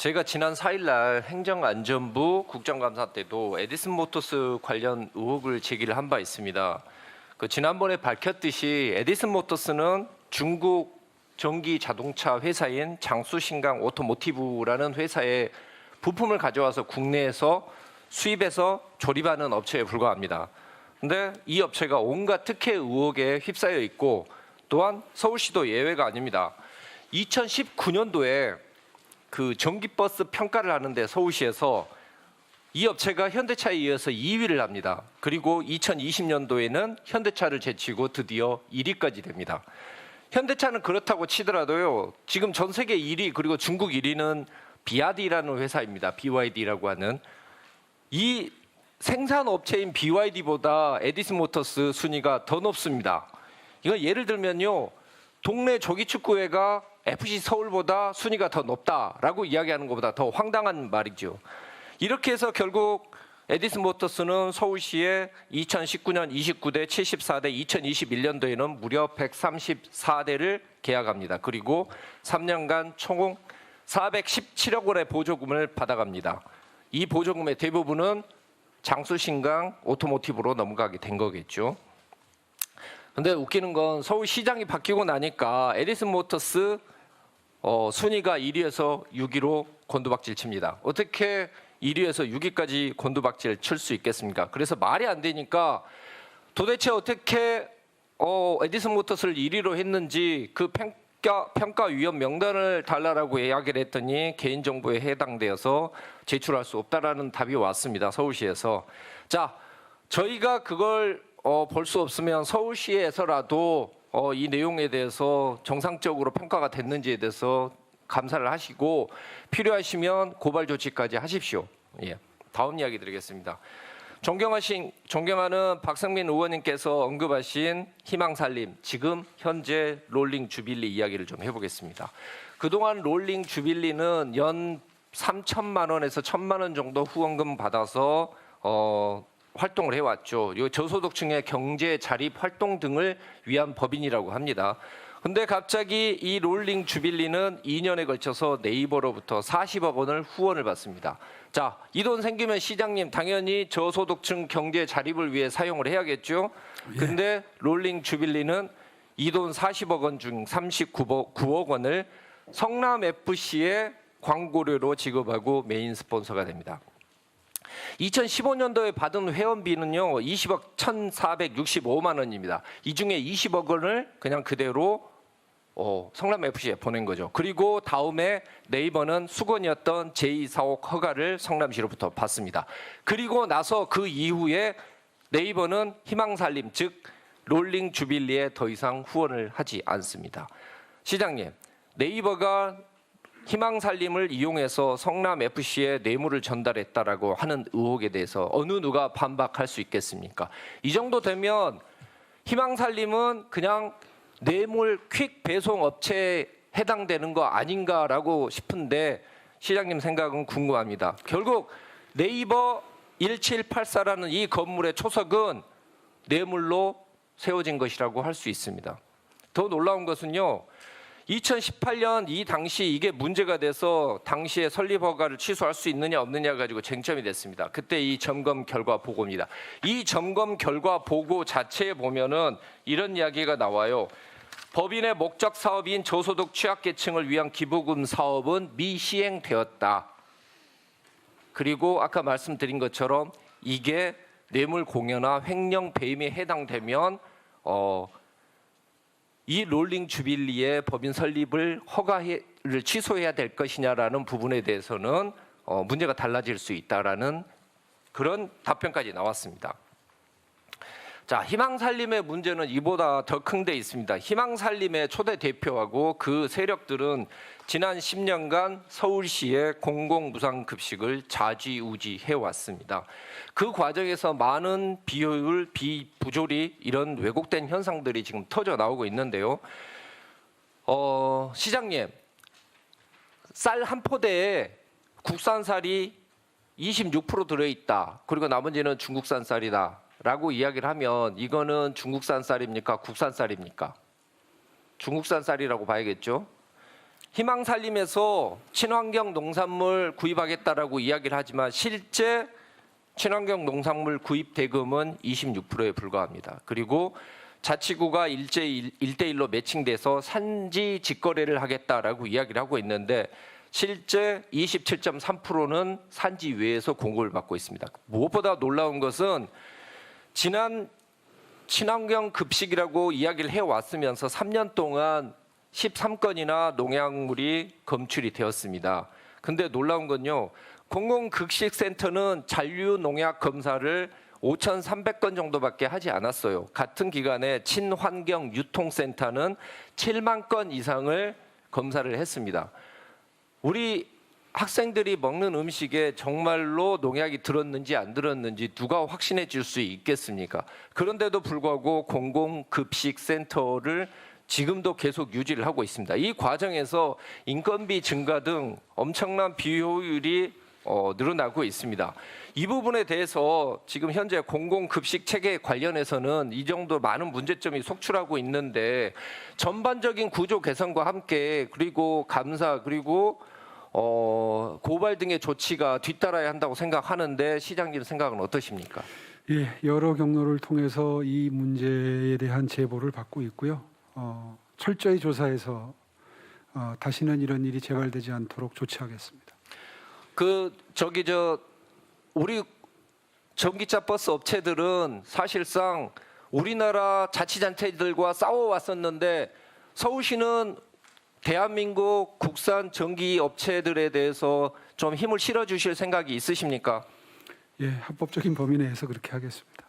제가 지난 4일 날 행정안전부 국정감사 때도 에디슨 모터스 관련 의혹을 제기를 한 바 있습니다. 지난번에 밝혔듯이 에디슨 모터스는 중국 전기 자동차 회사인 장수신강 오토모티브라는 회사에 부품을 가져와서 국내에서 수입해서 조립하는 업체에 불과합니다. 근데 이 업체가 온갖 특혜 의혹에 휩싸여 있고 또한 서울시도 예외가 아닙니다. 2019년도에 그 전기버스 평가를 하는데 서울시에서 이 업체가 현대차에 이어서 2위를 합니다. 그리고 2020년도에는 현대차를 제치고 드디어 1위까지 됩니다. 현대차는 그렇다고 치더라도요. 지금 전 세계 1위 그리고 중국 1위는 비아디라는 회사입니다. BYD라고 하는 이 생산업체인 BYD보다 에디슨 모터스 순위가 더 높습니다. 이거 예를 들면요. 동네 조기축구회가 FC 서울보다 순위가 더 높다라고 이야기하는 것보다 더 황당한 말이죠. 이렇게 해서 결국 에디슨 모터스는 서울시에 2019년 29대 74대 2021년도에는 무려 134대를 계약합니다. 그리고 3년간 총 417억 원의 보조금을 받아갑니다. 이 보조금의 대부분은 장수신강 오토모티브로 넘어가게 된 거겠죠. 근데 웃기는 건 서울시장이 바뀌고 나니까 에디슨 모터스 순위가 1위에서 6위로 곤두박질 칩니다. 어떻게 1위에서 6위까지 곤두박질 칠 수 있겠습니까? 그래서 말이 안 되니까 도대체 어떻게 에디슨 모터스를 1위로 했는지 그 평가위원 명단을 달라라고 이야기를 했더니 개인정보에 해당되어서 제출할 수 없다라는 답이 왔습니다. 서울시에서. 자, 저희가 그걸 볼 수 없으면 서울시에서라도 이 내용에 대해서 정상적으로 평가가 됐는지에 대해서 감사를 하시고 필요하시면 고발 조치까지 하십시오. 예. 다음 이야기 드리겠습니다. 존경하는 박성민 의원님께서 언급하신 희망살림, 지금 현재 롤링 주빌리 이야기를 좀 해보겠습니다. 그동안 롤링 주빌리는 연 3천만 원에서 1,000만 원 정도 후원금 받아서 활동을 해왔죠. 이 저소득층의 경제 자립 활동 등을 위한 법인이라고 합니다. 근데 갑자기 이 롤링 주빌리는 2년에 걸쳐서 네이버로부터 40억 원을 후원을 받습니다. 자, 이 돈 생기면 시장님 당연히 저소득층 경제 자립을 위해 사용을 해야겠죠. 근데 롤링 주빌리는 이 돈 40억 원 중 39억 원을 성남FC의 광고료로 지급하고 메인 스폰서가 됩니다. 2015년도에 받은 회원비는요 20억 1,465만 원입니다. 이 중에 20억 원을 그냥 그대로 성남FC에 보낸 거죠. 그리고 다음에 네이버는 수건이었던 제2사옥 허가를 성남시로부터 받습니다. 그리고 나서 그 이후에 네이버는 희망살림 즉 롤링 주빌리에 더 이상 후원을 하지 않습니다. 시장님, 네이버가 희망살림을 이용해서 성남FC에 뇌물을 전달했다라고 하는 의혹에 대해서 어느 누가 반박할 수 있겠습니까? 이 정도 되면 희망살림은 그냥 뇌물 퀵 배송 업체에 해당되는 거 아닌가라고 싶은데 시장님 생각은 궁금합니다. 결국 네이버 1784라는 이 건물의 초석은 뇌물로 세워진 것이라고 할 수 있습니다. 더 놀라운 것은요. 2018년 이 당시 이게 문제가 돼서 당시에 설립 허가를 취소할 수 있느냐 없느냐 가지고 쟁점이 됐습니다. 그때 이 점검 결과 보고입니다. 이 점검 결과 보고 자체에 보면은 이런 이야기가 나와요. 법인의 목적 사업인 저소득 취약계층을 위한 기부금 사업은 미시행되었다. 그리고 아까 말씀드린 것처럼 이게 뇌물 공여나 횡령 배임에 해당되면 이 롤링 주빌리의 법인 설립을 허가를 취소해야 될 것이냐라는 부분에 대해서는 문제가 달라질 수 있다라는 그런 답변까지 나왔습니다. 자, 희망살림의 문제는 이보다 더 큰 데 있습니다. 희망살림의 초대 대표하고 그 세력들은 지난 10년간 서울시의 공공무상급식을 좌지우지 해왔습니다. 그 과정에서 많은 비효율, 비부조리 이런 왜곡된 현상들이 지금 터져 나오고 있는데요. 시장님, 쌀 한 포대에 국산쌀이 26% 들어있다. 그리고 나머지는 중국산 쌀이다. 라고 이야기를 하면 이거는 중국산 쌀입니까? 국산 쌀입니까? 중국산 쌀이라고 봐야겠죠. 희망살림에서 친환경 농산물 구입하겠다라고 이야기를 하지만 실제 친환경 농산물 구입 대금은 26%에 불과합니다. 그리고 자치구가 1대1로 매칭돼서 산지 직거래를 하겠다라고 이야기를 하고 있는데 실제 27.3%는 산지 외에서 공급을 받고 있습니다. 무엇보다 놀라운 것은 지난 친환경 급식이라고 이야기를 해왔으면서 3년 동안 13건이나 농약물이 검출이 되었습니다. 근데 놀라운 건요. 공공급식센터는 잔류 농약 검사를 5,300건 정도밖에 하지 않았어요. 같은 기간에 친환경 유통센터는 7만 건 이상을 검사를 했습니다. 우리 학생들이 먹는 음식에 정말로 농약이 들었는지 안 들었는지 누가 확신해 줄 수 있겠습니까? 그런데도 불구하고 공공급식센터를 지금도 계속 유지를 하고 있습니다. 이 과정에서 인건비 증가 등 엄청난 비효율이 늘어나고 있습니다. 이 부분에 대해서 지금 현재 공공급식 체계 관련해서는 이 정도 많은 문제점이 속출하고 있는데 전반적인 구조 개선과 함께 그리고 감사 그리고 고발 등의 조치가 뒤따라야 한다고 생각하는데 시장님 생각은 어떠십니까? 예, 여러 경로를 통해서 이 문제에 대한 제보를 받고 있고요. 철저히 조사해서 다시는 이런 일이 재발되지 않도록 조치하겠습니다. 우리 전기차 버스 업체들은 사실상 우리나라 자치단체들과 싸워왔었는데 서울시는 대한민국 국산 전기 업체들에 대해서 좀 힘을 실어주실 생각이 있으십니까? 예, 합법적인 범위 내에서 그렇게 하겠습니다.